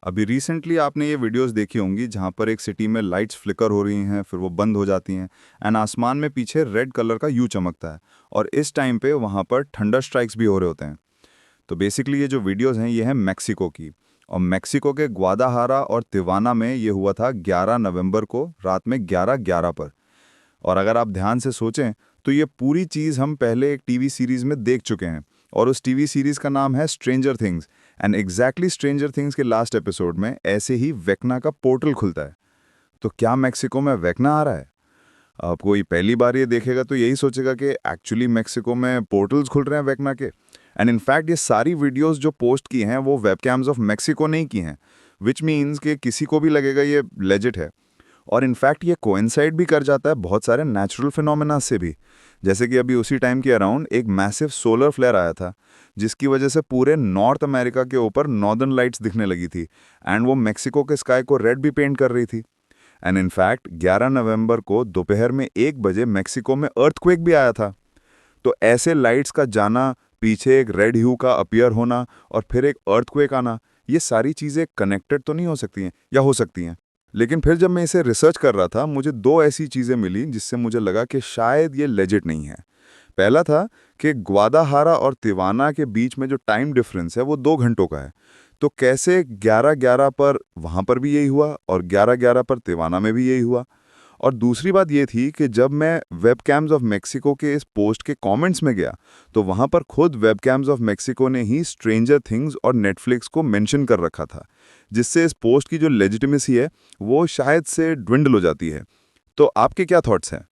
अभी रिसेंटली आपने ये वीडियोस देखी होंगी जहाँ पर एक सिटी में लाइट्स फ्लिकर हो रही हैं, फिर वो बंद हो जाती हैं एंड आसमान में पीछे रेड कलर का यू चमकता है। और इस टाइम पे वहाँ पर थंडर स्ट्राइक्स भी हो रहे होते हैं। तो बेसिकली ये जो वीडियोस हैं ये हैं मैक्सिको की। और मैक्सिको के ग्वादाहारा और तिवाना में ये हुआ था 11 नवंबर को रात में 11:11 पर। और अगर आप ध्यान से सोचें तो ये पूरी चीज़ हम पहले एक टीवी सीरीज़ में देख चुके हैं। और उस टीवी सीरीज़ का नाम है stranger things. And exactly stranger things के लास्ट एपिसोड में ऐसे ही वेकना का पोर्टल खुलता है। तो क्या मैक्सिको में वेकना आ रहा है? अब कोई पहली बार ये देखेगा तो यही सोचेगा कि एक्चुअली मैक्सिको में पोर्टल्स खुल रहे हैं वेकना के। एंड इनफैक्ट ये सारी वीडियोस जो पोस्ट की हैं वो वेबकैम्स ऑफ मैक्सिको नहीं की हैं, विच मीन्स कि किसी को भी लगेगा ये लेजिट है। और इनफैक्ट ये कोइंसाइड भी कर जाता है बहुत सारे नेचुरल फिनोमेना से भी। जैसे कि अभी उसी टाइम के अराउंड एक मैसिव सोलर फ्लेयर आया था, जिसकी वजह से पूरे नॉर्थ अमेरिका के ऊपर नॉर्दर्न लाइट्स दिखने लगी थी एंड वो मैक्सिको के स्काई को रेड भी पेंट कर रही थी। एंड इनफैक्ट 11 नवंबर को दोपहर में 1 बजे मैक्सिको में अर्थक्वेक भी आया था। तो ऐसे लाइट्स का जाना, पीछे एक रेड ह्यू का अपीयर होना और फिर एक अर्थक्वेक आना, ये सारी चीज़ें कनेक्टेड तो नहीं हो सकती हैं, या हो सकती हैं। लेकिन फिर जब मैं इसे रिसर्च कर रहा था मुझे दो ऐसी चीज़ें मिली जिससे मुझे लगा कि शायद ये लेजिट नहीं है। पहला था कि ग्वादाहारा और तिवाना के बीच में जो टाइम डिफरेंस है वो 2 घंटों का है। तो कैसे 11:11 पर वहाँ पर भी यही हुआ और 11:11 पर तिवाना में भी यही हुआ। और दूसरी बात ये थी कि जब मैं वेबकैम्स ऑफ मेक्सिको के इस पोस्ट के कमेंट्स में गया तो वहाँ पर खुद वेबकैम्स ऑफ मेक्सिको ने ही स्ट्रेंजर थिंग्स और नेटफ्लिक्स को मेंशन कर रखा था, जिससे इस पोस्ट की जो लेजिटिमेसी है वो शायद से ड्विंडल हो जाती है। तो आपके क्या थॉट्स हैं?